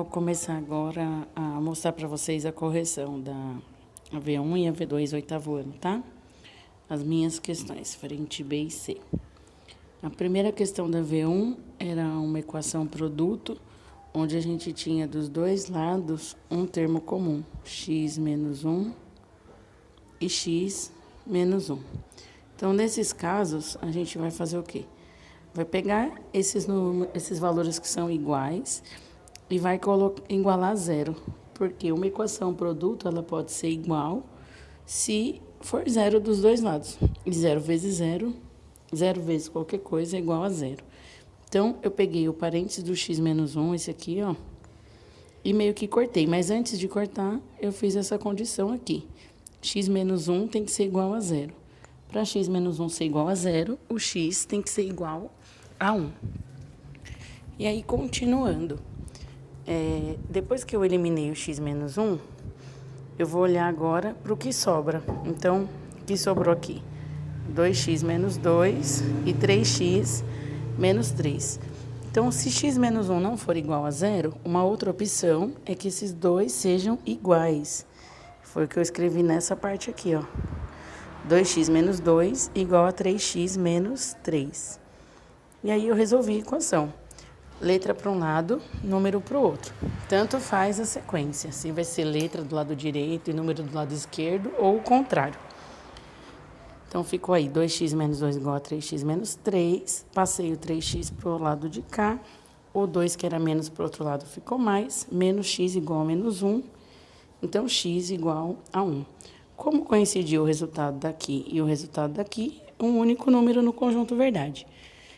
vou começar agora a mostrar para vocês a correção da V1 e a V2 oitavo ano, tá? As minhas questões, frente B e C. A primeira questão da V1 era uma equação produto, onde a gente tinha dos dois lados um termo comum, x menos 1 e x menos 1. Então, nesses casos, a gente vai fazer o quê? Vai pegar esses valores que são iguais e vai igualar a zero, porque uma equação produto ela pode ser igual se for zero dos dois lados. E zero vezes zero, zero vezes qualquer coisa é igual a zero. Então, eu peguei o parênteses do x menos 1, esse aqui, ó, e meio que cortei. Mas antes de cortar, eu fiz essa condição aqui. X menos 1 tem que ser igual a zero. Para x menos 1 ser igual a zero, o x tem que ser igual a 1. E aí, continuando. Depois que eu eliminei o x menos 1, eu vou olhar agora para o que sobra. Então, o que sobrou aqui? 2x menos 2 e 3x menos 3. Então, se x menos 1 não for igual a zero, uma outra opção é que esses dois sejam iguais. Foi o que eu escrevi nessa parte aqui, ó. 2x menos 2 igual a 3x menos 3. E aí eu resolvi a equação. Letra para um lado, número para o outro. Tanto faz a sequência, se vai ser letra do lado direito e número do lado esquerdo ou o contrário. Então, ficou aí 2x menos 2 igual a 3x menos 3. Passei o 3x para o lado de cá. O 2, que era menos para o outro lado, ficou mais. Menos x igual a menos 1. Então, x igual a 1. Como coincidiu o resultado daqui e o resultado daqui, um único número no conjunto verdade.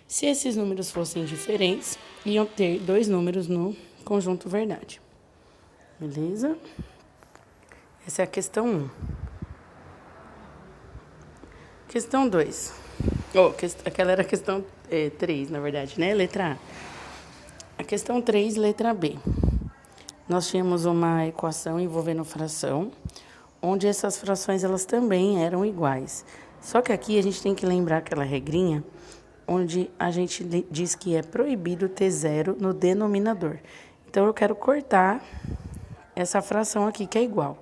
Se esses números fossem diferentes, iam ter dois números no conjunto verdade. Beleza? Essa é a questão 1. Questão 2. Aquela era a questão 3, na verdade, né? Letra A. A questão 3, letra B. Nós tínhamos uma equação envolvendo fração, onde essas frações elas também eram iguais. Só que aqui a gente tem que lembrar aquela regrinha onde a gente diz que é proibido ter zero no denominador. Então, eu quero cortar essa fração aqui, que é igual.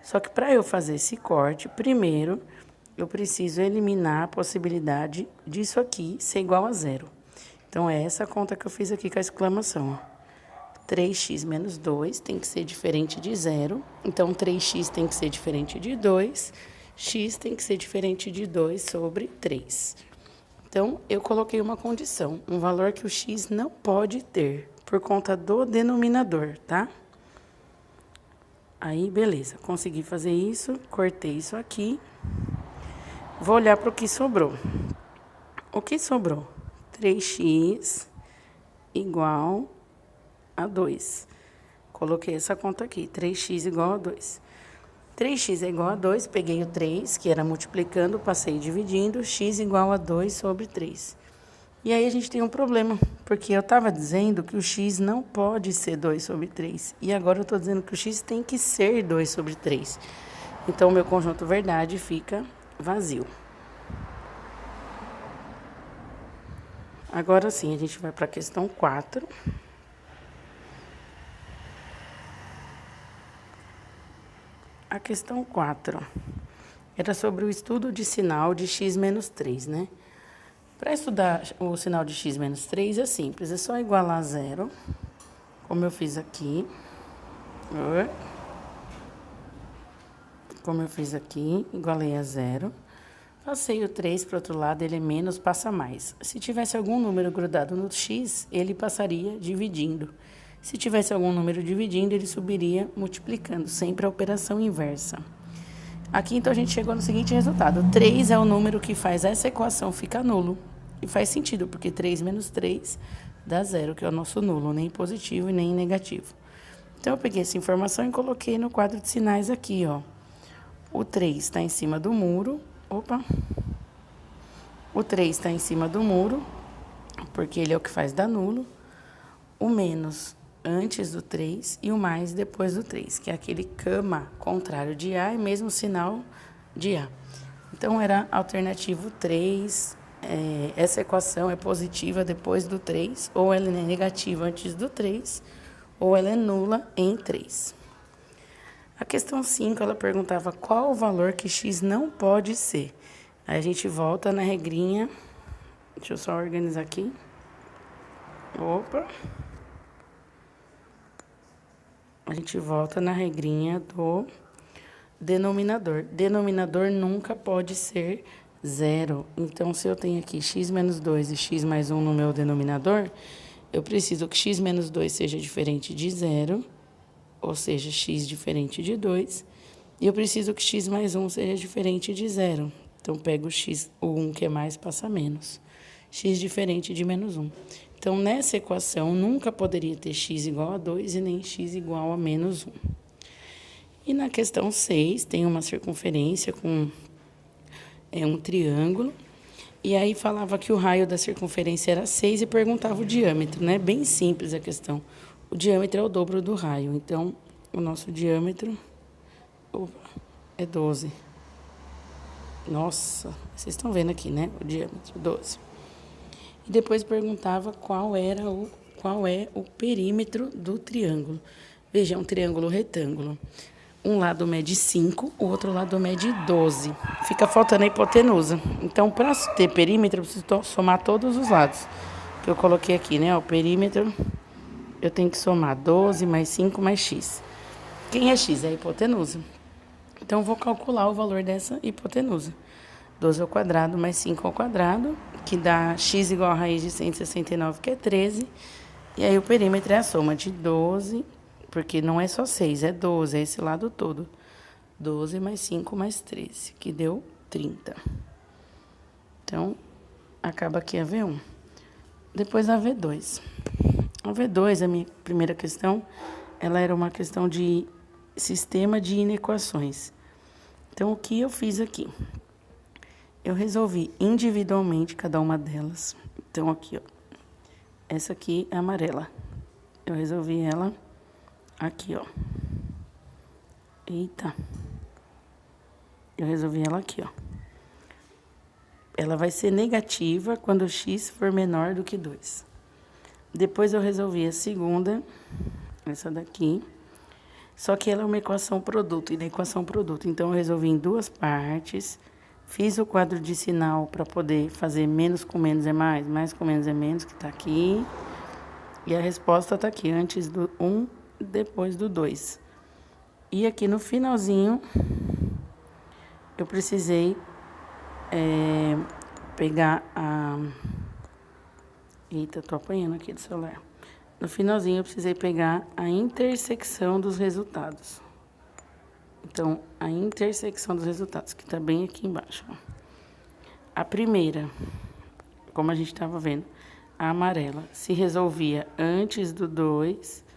Só que para eu fazer esse corte, primeiro, eu preciso eliminar a possibilidade disso aqui ser igual a zero. Então, é essa conta que eu fiz aqui com a exclamação, ó. 3x menos 2 tem que ser diferente de zero. Então, 3x tem que ser diferente de 2. X tem que ser diferente de 2 sobre 3. Então, eu coloquei uma condição, um valor que o x não pode ter, por conta do denominador, tá? Aí, beleza, consegui fazer isso, cortei isso aqui. Vou olhar para o que sobrou. O que sobrou? 3x igual a 2. Coloquei essa conta aqui, 3x igual a 2. 3x é igual a 2, peguei o 3, que era multiplicando, passei dividindo, x igual a 2 sobre 3. E aí a gente tem um problema, porque eu estava dizendo que o x não pode ser 2 sobre 3. E agora eu estou dizendo que o x tem que ser 2 sobre 3. Então, o meu conjunto verdade fica vazio. Agora sim, a gente vai para a questão 4. A questão 4 era sobre o estudo de sinal de x menos 3, né? Para estudar o sinal de x menos 3 é simples, é só igualar a zero, como eu fiz aqui. Igualei a zero. Passei o 3 para o outro lado, ele é menos, passa mais. Se tivesse algum número grudado no x, ele passaria dividindo. Se tivesse algum número dividindo, ele subiria multiplicando, sempre a operação inversa. Aqui, então, a gente chegou no seguinte resultado. 3 é o número que faz essa equação ficar nulo. E faz sentido, porque 3 menos 3 dá 0, que é o nosso nulo, nem positivo e nem negativo. Então, eu peguei essa informação e coloquei no quadro de sinais aqui, ó. O 3 está em cima do muro. O 3 está em cima do muro, porque ele é o que faz dar nulo. O menos antes do 3 e o mais depois do 3, que é aquele cama contrário de A e mesmo sinal de A. Então, era alternativo 3, essa equação é positiva depois do 3, ou ela é negativa antes do 3, ou ela é nula em 3. A questão 5, ela perguntava qual o valor que x não pode ser. Aí a gente volta na regrinha. Deixa eu só organizar aqui. Opa. A gente volta na regrinha do denominador. Denominador nunca pode ser 0. Então, se eu tenho aqui x menos 2 e x mais 1 no meu denominador, eu preciso que x menos 2 seja diferente de 0, ou seja, x diferente de 2. E eu preciso que x mais 1 seja diferente de 0. Então, pego o x, o 1 que é mais, passa menos. X diferente de menos 1. Então, nessa equação, nunca poderia ter x igual a 2 e nem x igual a menos 1. E na questão 6, tem uma circunferência com um triângulo. E aí falava que o raio da circunferência era 6 e perguntava o diâmetro, né? Bem simples a questão. O diâmetro é o dobro do raio. Então, o nosso diâmetro é 12. Nossa, vocês estão vendo aqui, né? O diâmetro, 12. E depois perguntava qual é o perímetro do triângulo. Veja, é um triângulo retângulo. Um lado mede 5, o outro lado mede 12. Fica faltando a hipotenusa. Então, para ter perímetro, eu preciso somar todos os lados. Que eu coloquei aqui, né? O perímetro, eu tenho que somar 12 mais 5 mais x. Quem é x? É a hipotenusa. Então, eu vou calcular o valor dessa hipotenusa. 12 ao quadrado mais 5 ao quadrado, que dá x igual a raiz de 169, que é 13. E aí, o perímetro é a soma de 12... Porque não é só 6, é 12, é esse lado todo. 12 mais 5 mais 13, que deu 30. Então, acaba aqui a V1. Depois a V2. A V2, a minha primeira questão, ela era uma questão de sistema de inequações. Então, o que eu fiz aqui? Eu resolvi individualmente cada uma delas. Então, aqui, ó. Essa aqui é amarela. Eu resolvi ela... Aqui, ó. Eita. Eu resolvi ela aqui, ó. Ela vai ser negativa quando x for menor do que 2. Depois eu resolvi a segunda, essa daqui. Só que ela é uma equação produto, e da equação produto. Então, eu resolvi em duas partes. Fiz o quadro de sinal para poder fazer menos com menos é mais com menos é menos, que tá aqui. E a resposta tá aqui, antes do 1, depois do 2. E aqui no finalzinho, eu precisei pegar a... Eita, tô apanhando aqui do celular. No finalzinho, eu precisei pegar a intersecção dos resultados. Então, a intersecção dos resultados, que tá bem aqui embaixo, ó. A primeira, como a gente estava vendo, a amarela, se resolvia antes do 2...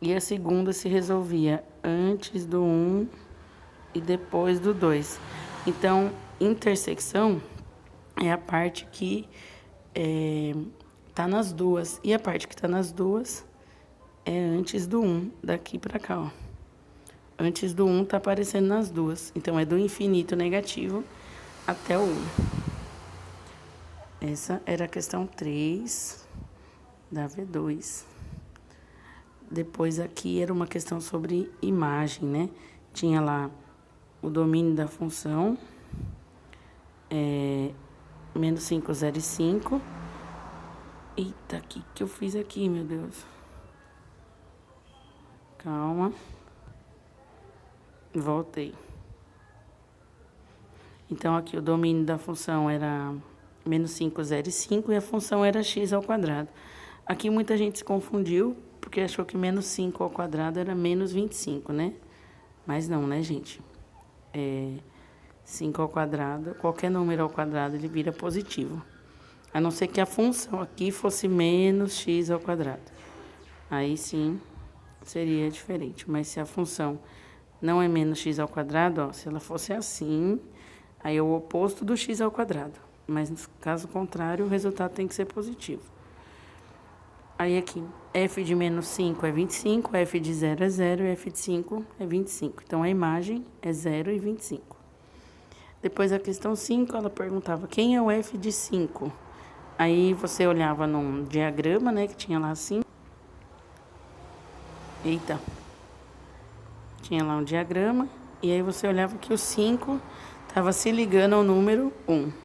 E a segunda se resolvia antes do 1 e depois do 2. Então, intersecção é a parte que tá nas duas. E a parte que tá nas duas é antes do 1, daqui para cá, ó. Antes do 1 tá aparecendo nas duas. Então, é do infinito negativo até o 1. Essa era a questão 3 da V2. Depois aqui era uma questão sobre imagem, né? Tinha lá o domínio da função, menos 5, 0 e 5. Eita, o que eu fiz aqui, meu Deus? Calma. Voltei. Então, aqui o domínio da função era menos 5, 0 e 5 e a função era x ao quadrado. Aqui muita gente se confundiu, porque achou que menos 5 ao quadrado era menos 25, né? Mas não, né, gente? 5 ao quadrado, qualquer número ao quadrado, ele vira positivo. A não ser que a função aqui fosse menos x ao quadrado. Aí sim, seria diferente. Mas se a função não é menos x ao quadrado, ó, se ela fosse assim, aí é o oposto do x ao quadrado. Mas, no caso contrário, o resultado tem que ser positivo. Aí aqui, f de menos 5 é 25, f de 0 é 0 e f de 5 é 25. Então, a imagem é 0 e 25. Depois, a questão 5, ela perguntava quem é o f de 5? Aí, você olhava num diagrama, né, que tinha lá assim. Eita. Tinha lá um diagrama, e aí você olhava que o 5 estava se ligando ao número 1.